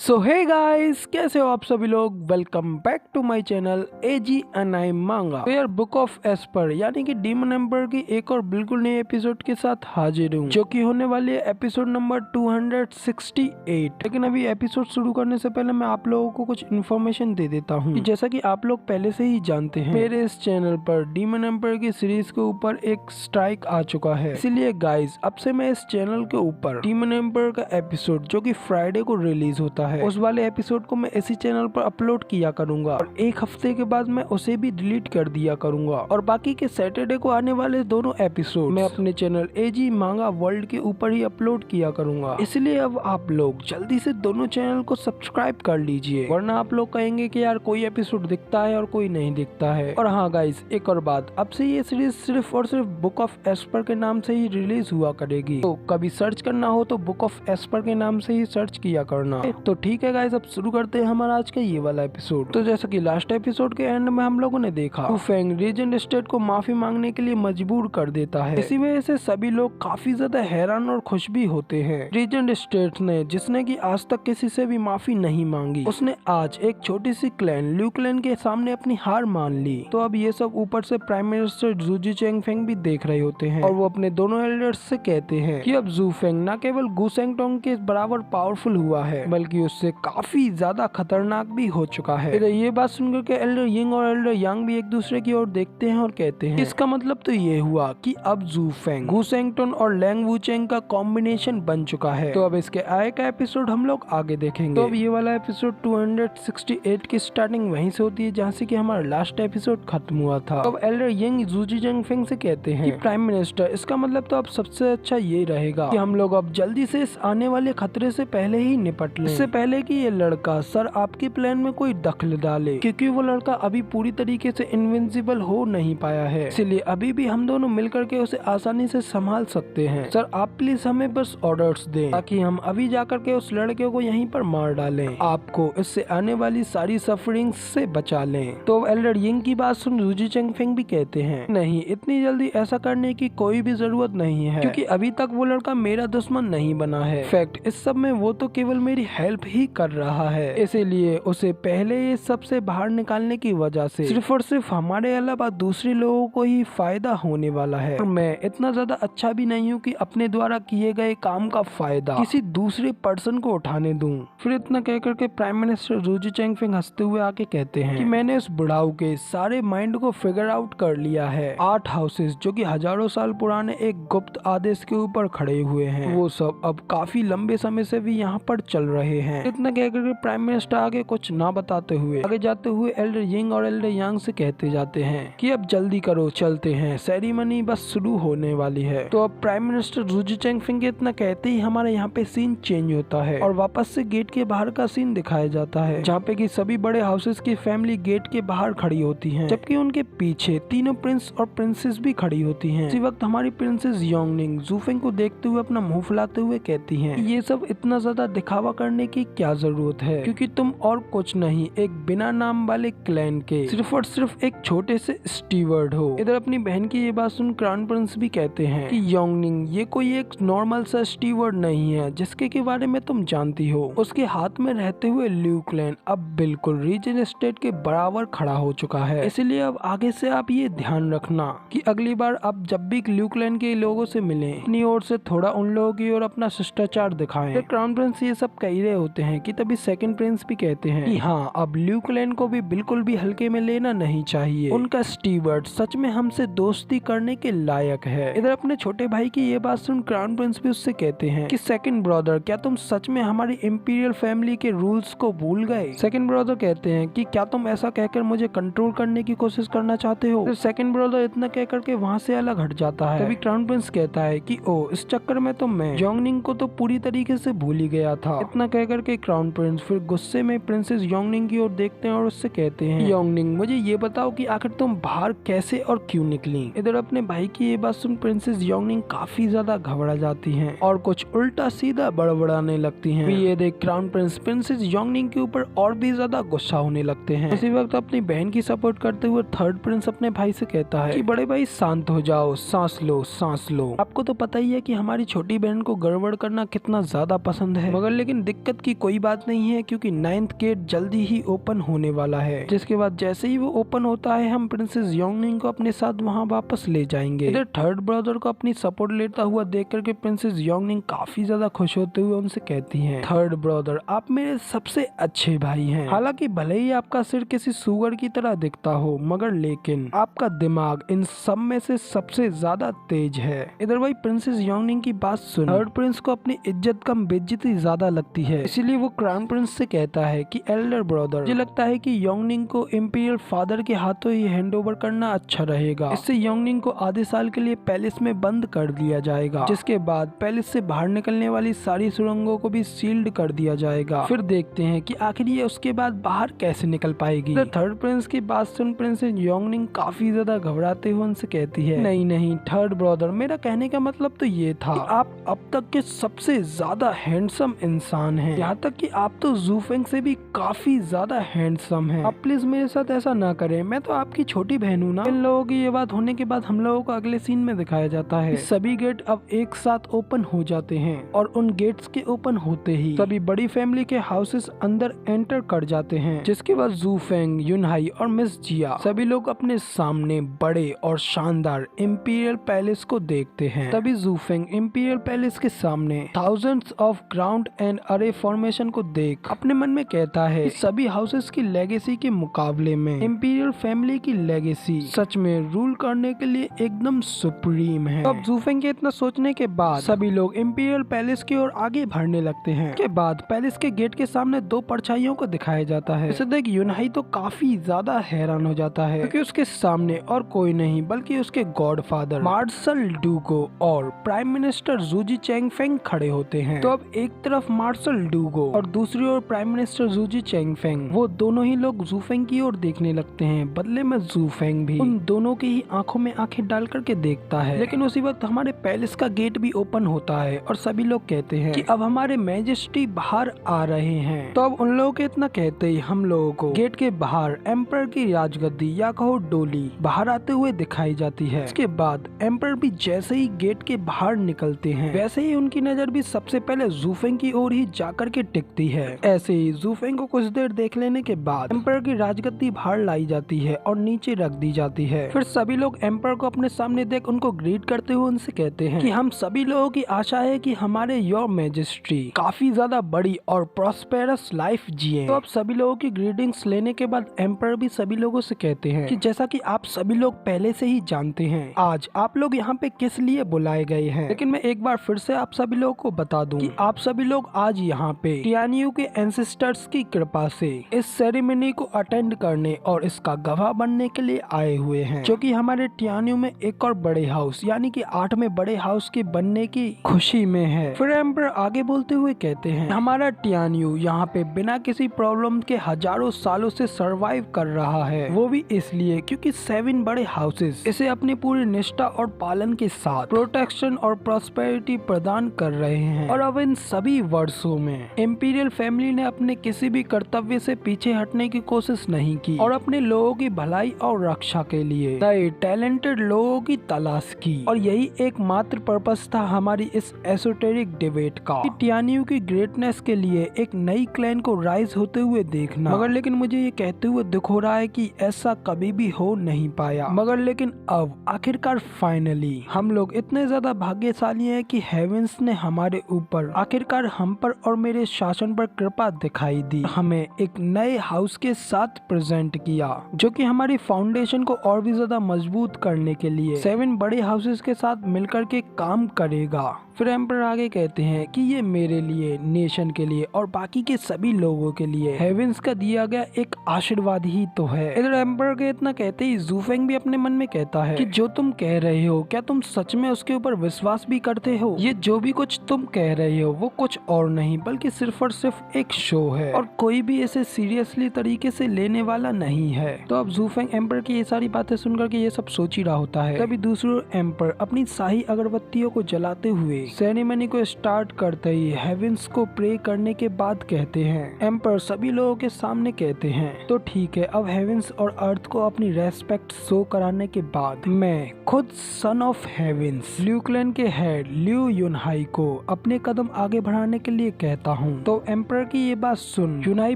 सो hey guys, कैसे हो आप सभी लोग। Welcome back to my channel AGNI manga. तो यार बुक ऑफ एस्पर यानी कि डीमन एम्पर की एक और बिल्कुल नए एपिसोड के साथ हाजिर हूँ, जो कि होने वाली है एपिसोड नंबर 268। लेकिन अभी एपिसोड शुरू करने से पहले मैं आप लोगों को कुछ इन्फॉर्मेशन दे देता हूँ कि जैसा कि आप लोग पहले से ही जानते हैं, मेरे इस चैनल पर डीमन एम्पर की सीरीज के ऊपर एक स्ट्राइक आ चुका है। इसीलिए गाइज अब से मैं इस चैनल के ऊपर डीमन एम्पर का एपिसोड जो कि फ्राइडे को रिलीज होता है, उस वाले एपिसोड को मैं इसी चैनल पर अपलोड किया करूंगा और एक हफ्ते के बाद मैं उसे भी डिलीट कर दिया करूंगा। और बाकी के सैटरडे को आने वाले दोनों एपिसोड मैं अपने चैनल AG मांगा वर्ल्ड के ऊपर ही अपलोड किया करूंगा। इसलिए अब आप लोग जल्दी से दोनों चैनल को सब्सक्राइब कर लीजिए, वरना आप लोग कहेंगे कि यार कोई एपिसोड दिखता है और कोई नहीं दिखता है। और हाँ गाइस, एक और बात, अब से ये सीरीज सिर्फ और सिर्फ बुक ऑफ एस्पर के नाम से ही रिलीज हुआ करेगी, तो कभी सर्च करना हो तो बुक ऑफ एस्पर के नाम से ही सर्च किया करना। तो ठीक है गाइस, अब शुरू करते हैं हमारा आज का ये वाला एपिसोड। तो जैसा कि लास्ट एपिसोड के एंड में हम लोगों ने देखा, वू फेंग रीजेंट स्टेट को माफी मांगने के लिए मजबूर कर देता है। इसी वजह से सभी लोग काफी ज्यादा हैरान और खुश भी होते हैं। रीजेंट स्टेट ने, जिसने की आज तक किसी से भी माफी नहीं मांगी, उसने आज एक छोटी सी क्लैन ल्यू क्लैन के सामने अपनी हार मान ली। तो अब ये सब ऊपर से प्राइम मिनिस्टर जू जी चेंग फेंग भी देख रहे होते हैं और वो अपने दोनों एल्डर्स से कहते हैं कि अब जू फेंग न केवल गू सेंगटोंग के बराबर पावरफुल हुआ है, बल्कि उससे काफी ज्यादा खतरनाक भी हो चुका है। फिर ये बात सुनकर के एल्डर यिंग और एल्डर यांग भी एक दूसरे की ओर देखते हैं और कहते हैं इसका मतलब तो ये हुआ कि अब जू फेंग, गू सेंगटोन और लैंग वूचेंग का कॉम्बिनेशन बन चुका है। तो अब इसके आगे का एपिसोड हम लोग आगे देखेंगे। तो अब ये वाला एपिसोड 268 की स्टार्टिंग वहीं से होती है जहाँ से कि हमारा लास्ट एपिसोड खत्म हुआ था। अब एल्डर यिंग जू जी चेंग फेंग से कहते हैं कि प्राइम मिनिस्टर, इसका मतलब तो अब सबसे अच्छा ये रहेगा कि हम लोग अब जल्दी से इस आने वाले खतरे से पहले ही निपट लें, इससे पहले कि ये लड़का सर आपके प्लान में कोई दखल डाले, क्योंकि वो लड़का अभी पूरी तरीके से इनविंसिबल हो नहीं पाया है। इसलिए अभी भी हम दोनों मिलकर के उसे आसानी से संभाल सकते हैं। सर आप प्लीज हमें बस ऑर्डर्स दें ताकि हम अभी जाकर के उस लड़के को यहीं पर मार डालें, आपको इससे आने वाली सारी सफरिंग से बचा लें। तो एल्डर यिंग की बात सुन जू जी चेंग फेंग भी कहते हैं नहीं, इतनी जल्दी ऐसा करने की कोई भी जरूरत नहीं है, क्योंकि अभी तक वो लड़का मेरा दुश्मन नहीं बना है। फैक्ट इस सब में वो तो केवल मेरी हेल्प ही कर रहा है, इसीलिए उसे पहले ये सबसे बाहर निकालने की वजह से सिर्फ और सिर्फ हमारे अलावा दूसरे लोगों को ही फायदा होने वाला है। और मैं इतना ज्यादा अच्छा भी नहीं हूँ कि अपने द्वारा किए गए काम का फायदा किसी दूसरे पर्सन को उठाने दूं। फिर इतना कह करके प्राइम मिनिस्टर जू जी चेंग फेंग हंसते हुए आके कहते हैं कि मैंने उस बुढ़ाऊ के सारे माइंड को फिगर आउट कर लिया है। 8 हाउसेस जो कि हजारों साल पुराने एक गुप्त आदेश के ऊपर खड़े हुए हैं, वो सब अब काफी लंबे समय से भी यहाँ पर चल रहे हैं। इतना कह करके प्राइम मिनिस्टर आगे कुछ ना बताते हुए आगे जाते हुए एल्डर यिंग और एल्डर यांग से कहते जाते हैं कि अब जल्दी करो, चलते हैं, सेरेमनी बस शुरू होने वाली है। तो अब प्राइम मिनिस्टर जू जी चेंग फेंग इतना कहते ही हमारे यहाँ पे सीन चेंज होता है और वापस से गेट के बाहर का सीन दिखाया जाता है, जहाँ पे कि सभी बड़े हाउसेस की फैमिली गेट के बाहर खड़ी होती है, जबकि उनके पीछे तीनों प्रिंस और प्रिंसेस भी खड़ी होती है। इसी वक्त हमारी प्रिंसेस योंगनिंग जू फेंग को देखते हुए अपना मुंह फुलाते हुए कहती है ये सब इतना ज्यादा दिखावा करने की क्या जरूरत है, क्योंकि तुम और कुछ नहीं, एक बिना नाम वाले क्लैन के सिर्फ और सिर्फ एक छोटे से स्टीवर्ड हो। इधर अपनी बहन की ये बात सुन क्राउन प्रिंस भी कहते हैं कि योंगनिंग, ये कोई एक नॉर्मल सा स्टीवर्ड नहीं है जिसके के बारे में तुम जानती हो। उसके हाथ में रहते हुए ल्यू क्लैन अब बिल्कुल रीजन स्टेट के बराबर खड़ा हो चुका है। इसलिए अब आगे से आप ये ध्यान रखना कि अगली बार आप जब भी ल्यू क्लैन के लोगों से मिले, अपनी ओर से थोड़ा उन लोगों की ओर अपना शिष्टाचार दिखाएं। क्राउन प्रिंस ये सब कह रहे होते हैं कि तभी सेकंड प्रिंस भी कहते हैं कि हाँ, अब ल्यू क्लैन को भी बिल्कुल भी हल्के में लेना नहीं चाहिए। उनका स्टीवर्ड सच में हमसे दोस्ती करने के लायक है। इधर अपने छोटे भाई की ये बात सुन क्राउन प्रिंस भी उससे कहते हैं कि सेकंड ब्रदर, क्या तुम सच में हमारी इंपीरियल फैमिली के रूल्स को भूल गए? सेकंड ब्रदर कहते हैं कि क्या तुम ऐसा कहकर मुझे कंट्रोल करने की कोशिश करना चाहते हो? फिर सेकंड ब्रदर इतना कह करके वहाँ से अलग हट जाता है। तभी क्राउन प्रिंस कहता है कि ओ, इस चक्कर में तो मैं योंगनिंग को तो पूरी तरीके से भूल ही गया था। इतना कह करके क्राउन प्रिंस फिर गुस्से में प्रिंसेस योंगनिंग की ओर देखते हैं और उससे कहते हैं योंगनिंग, मुझे ये बताओ कि आखिर तुम बाहर कैसे और क्यों निकली? इधर अपने भाई की ये बात सुन प्रिंसेस योंगनिंग काफी ज्यादा घबरा जाती हैं और कुछ उल्टा सीधा बड़बड़ाने लगती हैं। ये देख क्राउन प्रिंस प्रिंसेस योंगनिंग के ऊपर और भी ज्यादा गुस्सा होने लगते हैं। इसी वक्त अपनी बहन की सपोर्ट करते हुए थर्ड प्रिंस अपने भाई से कहता है कि बड़े भाई शांत हो जाओ, सांस लो, सांस लो। आपको तो पता ही है कि हमारी छोटी बहन को गड़बड़ करना कितना ज्यादा पसंद है, मगर लेकिन दिक्कत की की कोई बात नहीं है क्योंकि 9th गेट जल्दी ही ओपन होने वाला है। जिसके बाद जैसे ही वो ओपन होता है हम प्रिंसेस योंगनिंग को अपने साथ वहाँ वापस ले जाएंगे। इधर थर्ड ब्रदर को अपनी सपोर्ट लेता हुआ देख करके प्रिंसेस योंगनिंग काफी ज्यादा खुश होते हुए उनसे कहती हैं, थर्ड ब्रदर आप मेरे सबसे अच्छे भाई हैं। हालांकि भले ही आपका सिर किसी सुअर की तरह दिखता हो मगर लेकिन आपका दिमाग इन सब में से सबसे ज्यादा तेज है। इधर भाई प्रिंसेस योंगनिंग की बात सुन थर्ड प्रिंस को अपनी इज्जत कम बेइज्जती ज्यादा लगती है, इसीलिए वो क्राउन प्रिंस से कहता है कि एल्डर ब्रदर मुझे लगता है कि योंगनिंग को इंपीरियल फादर के हाथों ही हैंड ओवर करना अच्छा रहेगा। इससे योंगनिंग को आधे साल के लिए पैलेस में बंद कर दिया जाएगा, जिसके बाद पैलेस से बाहर निकलने वाली सारी सुरंगों को भी सील्ड कर दिया जाएगा। फिर देखते हैं कि आखिर ये उसके बाद बाहर कैसे निकल पाएगी। थर्ड प्रिंस की बात सुन प्रिंसेस योंगनिंग काफी ज्यादा घबराते हुए उनसे कहती है, नहीं नहीं थर्ड ब्रदर मेरा कहने का मतलब तो ये था कि आप अब तक के सबसे ज्यादा हैंडसम इंसान हैं। यहाँ तक कि आप तो ज़ूफेंग से भी काफी ज्यादा हैंडसम हैं। आप प्लीज मेरे साथ ऐसा ना करें, मैं तो आपकी छोटी बहन हूँ ना। इन लोगों की ये बात होने के बाद हम लोगों को अगले सीन में दिखाया जाता है सभी गेट अब एक साथ ओपन हो जाते हैं और उन गेट्स के ओपन होते ही सभी बड़ी फैमिली के हाउसेस अंदर एंटर कर जाते हैं। जिसके बाद ज़ूफेंग, युनहाई और मिस जिया सभी लोग अपने सामने बड़े और शानदार इंपीरियल पैलेस को देखते हैं। तभी ज़ूफेंग इंपीरियल पैलेस के सामने थाउजेंड्स ऑफ ग्राउंड एंड अरे फॉर्मेशन को देख अपने मन में कहता है कि सभी हाउसेस की लेगेसी के मुकाबले में इंपीरियल फैमिली की लेगेसी सच में रूल करने के लिए एकदम सुप्रीम है। तो अब ज़ूफेंग के इतना सोचने के बाद सभी लोग इंपीरियल पैलेस की ओर आगे बढ़ने लगते हैं। के बाद पैलेस के गेट के सामने दो परछाइयों को दिखाया जाता है। इसे देख युनहाई तो काफी ज्यादा हैरान हो जाता है क्योंकि उसके सामने और कोई नहीं बल्कि उसके गॉडफादर मार्शल डूगो और प्राइम मिनिस्टर जूजी चैंगफेंग खड़े होते हैं। तो अब एक तरफ मार्शल डूगो और दूसरी ओर प्राइम मिनिस्टर जूजी चैंगफेंग, वो दोनों ही लोग ज़ूफेंग की ओर देखने लगते हैं। बदले में ज़ूफेंग भी उन दोनों की ही आंखों में आंखें डाल करके देखता है। लेकिन उसी वक्त हमारे पैलेस का गेट भी ओपन होता है और सभी लोग कहते हैं कि अब हमारे मैजेस्टी बाहर आ रहे हैं। तो अब उन लोगों के इतना कहते ही हम लोगों को गेट के बाहर एम्पर की राजगद्दी या कहो डोली बाहर आते हुए दिखाई जाती है। इसके बाद एम्पर भी जैसे ही गेट के बाहर निकलते हैं वैसे ही उनकी नजर भी सबसे पहले ज़ूफेंग की ओर ही जाकर के टिकती है। ऐसे ही ज़ूफेंग को कुछ देर देख लेने के बाद एम्पर की राजगद्दी बाहर लाई जाती है और नीचे रख दी जाती है। फिर सभी लोग एम्पर को अपने सामने देख उनको ग्रीट करते हुए उनसे कहते हैं कि हम सभी लोगों की आशा है कि हमारे योर मैजेस्टी काफी ज्यादा बड़ी और प्रॉस्पेरस लाइफ जिए। तो अब सभी लोगों की ग्रीटिंग्स लेने के बाद एम्पर भी सभी लोगों से कहते हैं कि जैसा कि आप सभी लोग पहले से ही जानते हैं आज आप लोग यहाँ पे किस लिए बुलाए गए हैं। लेकिन मैं एक बार फिर से आप सभी लोगों को बता दूं कि आप सभी लोग आज यहाँ पे टियानियो के एंसेस्टर्स की कृपा से इस सेरेमनी को अटेंड करने और इसका गवाह बनने के लिए आए हुए हैं, जो कि हमारे टियानियो में एक और बड़े हाउस यानी कि 8वें बड़े हाउस के बनने की खुशी में है। फिर एम्पर आगे बोलते हुए कहते हैं हमारा टियानियो यहाँ पे बिना किसी प्रॉब्लम के हजारों सालों से सरवाइव कर रहा है, वो भी इसलिए क्योंकि 7 बड़े हाउसेस इसे अपनी पूरी निष्ठा और पालन के साथ प्रोटेक्शन और प्रॉस्पेरिटी प्रदान कर रहे हैं। और अब इन सभी वर्षों में इंपीरियल फैमिली ने अपने किसी भी कर्तव्य से पीछे हटने की कोशिश नहीं की और अपने लोगों की भलाई और रक्षा के लिए नए टैलेंटेड लोगों की तलाश की। और यही एकमात्र पर्पस था हमारी इस एसोटेरिक डिबेट का, टियानियो की ग्रेटनेस के लिए एक नई क्लैन को राइज होते हुए देखना। मगर लेकिन मुझे ये कहते हुए दुख हो रहा है कि ऐसा कभी भी हो नहीं पाया। मगर लेकिन अब आखिरकार फाइनली हम लोग इतने ज्यादा भाग्यशाली हैं कि हेवेंस ने हमारे ऊपर आखिरकार हम पर और मेरे शासन पर कृपा दिखाई दी, हमें एक नए हाउस के साथ प्रेजेंट किया जो कि हमारी फाउंडेशन को और भी ज्यादा मजबूत करने के लिए 7 बड़े हाउसेस के साथ मिलकर के काम करेगा। फिर एम्पर आगे कहते हैं कि ये मेरे लिए, नेशन के लिए और बाकी के सभी लोगों के लिए हेवेंस का दिया गया एक आशीर्वाद ही तो है। इधर एम्पर के इतना कहते ही ज़ूफेंग भी अपने मन में कहता है कि जो तुम कह रहे हो क्या तुम सच में उसके ऊपर विश्वास भी करते हो? ये जो भी कुछ तुम कह रहे हो वो कुछ और नहीं बल्कि सिर्फ और सिर्फ एक शो है और कोई भी इसे सीरियसली तरीके से लेने वाला नहीं है। तो अब ज़ूफेंग एम्पर की ये सारी बातें सुनकर के ये सब सोच ही रहा होता है। तभी दूसरी ओर एम्पर अपनी शाही अगरबत्तियों को जलाते हुए सेरेमनी को स्टार्ट करते ही हेवेंस को प्रे करने के बाद कहते हैं, एम्पर सभी लोगों के सामने कहते हैं तो ठीक है, अब हेवेंस और अर्थ को अपनी रेस्पेक्ट शो कराने के बाद मैं खुद son of heavens Liu clan के हेड लियू युनहाई को अपने कदम आगे बढ़ाने के लिए कहता चाहता हूँ। तो एम्पर की ये बात सुन यूनाई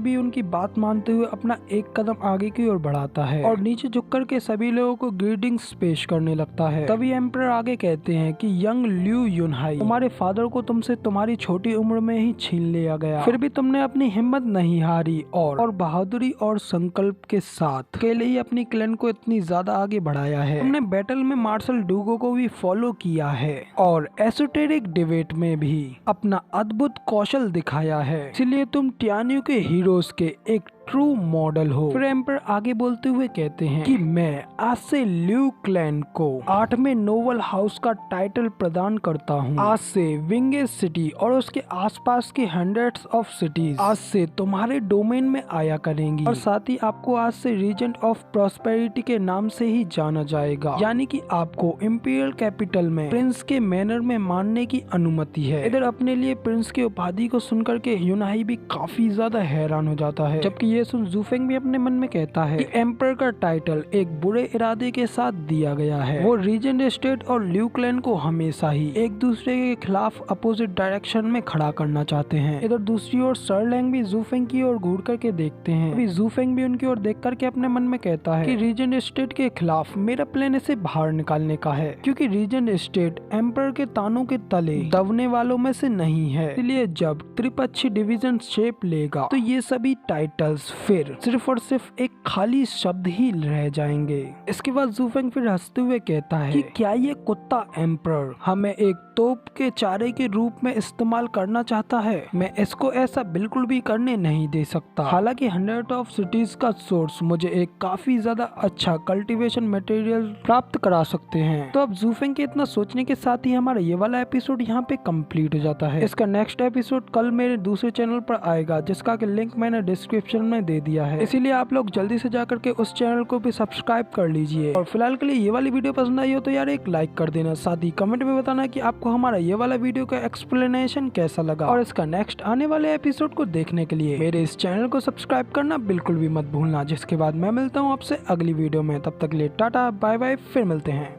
भी उनकी बात मानते हुए अपना एक कदम आगे की ओर बढ़ाता है और नीचे झुककर के सभी लोगों को ग्रीटिंग्स पेश करने लगता है। तभी एम्पर आगे कहते हैं कि यंग लियू यूनहाई, तुम्हारे फादर को तुमसे तुम्हारी छोटी उम्र में ही छीन लिया गया, फिर भी तुमने अपनी हिम्मत नहीं हारी और बहादुरी और संकल्प के साथ अकेले ही अपनी क्लैन को इतनी ज्यादा आगे बढ़ाया है। तुमने बैटल में मार्शल डूगो को भी फॉलो किया है और एसोटेरिक डिबेट में भी अपना अद्भुत कौशल दिखाया है, इसलिए तुम टियान्यू के हीरोज के एक ट्रू मॉडल हो। फिर एम्पर आगे बोलते हुए कहते हैं कि मैं आज से लियू क्लैन को 8वें नोबल हाउस का टाइटल प्रदान करता हूँ। आज से विंगेज सिटी और उसके आसपास के हंड्रेड्स ऑफ सिटीज आज से तुम्हारे डोमेन में आया करेंगी और साथ ही आपको आज से रीजेंट ऑफ प्रॉस्पेरिटी के नाम से ही जाना जाएगा, यानी कि आपको इंपीरियल कैपिटल में प्रिंस के मैनर में मानने की अनुमति है। इधर अपने लिए प्रिंस की उपाधि को सुनकर के यूनाई भी काफी ज्यादा हैरान हो जाता है, जबकि ये सुन ज़ूफेंग भी अपने मन में कहता है कि एम्पर का टाइटल एक बुरे इरादे के साथ दिया गया है। वो रीजेंट स्टेट और लियू क्लैन को हमेशा ही एक दूसरे के खिलाफ अपोजिट डायरेक्शन में खड़ा करना चाहते हैं। इधर दूसरी ओर सर लैंग भी ज़ूफेंग की ओर घूर करके देखते हैं। अभी ज़ूफेंग भी उनकी ओर देख करके अपने मन में कहता है कि रीजेंट स्टेट के खिलाफ मेरा प्लान इसे बाहर निकालने का है, क्योंकि रीजेंट स्टेट एम्पर के तानों के तले दबने वालों में से नहीं है। इसलिए जब त्रिपक्षीय डिवीजन शेप लेगा तो ये सभी टाइटल्स फिर सिर्फ और सिर्फ एक खाली शब्द ही रह जाएंगे। इसके बाद ज़ूफेंग फिर हंसते हुए कहता है कि क्या ये कुत्ता एम्पर हमें एक तोप के चारे के रूप में इस्तेमाल करना चाहता है? मैं इसको ऐसा बिल्कुल भी करने नहीं दे सकता। हालांकि 100 ऑफ सिटीज का सोर्स मुझे एक काफी ज्यादा अच्छा कल्टीवेशन मटेरियल प्राप्त करा सकते हैं। तो अब ज़ूफेंग के इतना सोचने के साथ ही हमारा ये वाला एपिसोड यहाँ पे कंप्लीट हो जाता है। इसका नेक्स्ट एपिसोड कल मेरे दूसरे चैनल पर आएगा, जिसका कि लिंक मैंने डिस्क्रिप्शन में दे दिया है, इसीलिए आप लोग जल्दी से जाकर के उस चैनल को भी सब्सक्राइब कर लीजिए। और फिलहाल के लिए ये वाली वीडियो पसंद आई हो तो यार एक लाइक कर देना, साथ ही कमेंट में बताना कि आपको हमारा ये वाला वीडियो का एक्सप्लेनेशन कैसा लगा। और इसका नेक्स्ट आने वाले एपिसोड को देखने के लिए मेरे इस चैनल को सब्सक्राइब करना बिल्कुल भी मत भूलना। जिसके बाद मैं मिलता हूँ आपसे अगली वीडियो में, तब तक के लिए टाटा बाय बाय, फिर मिलते हैं।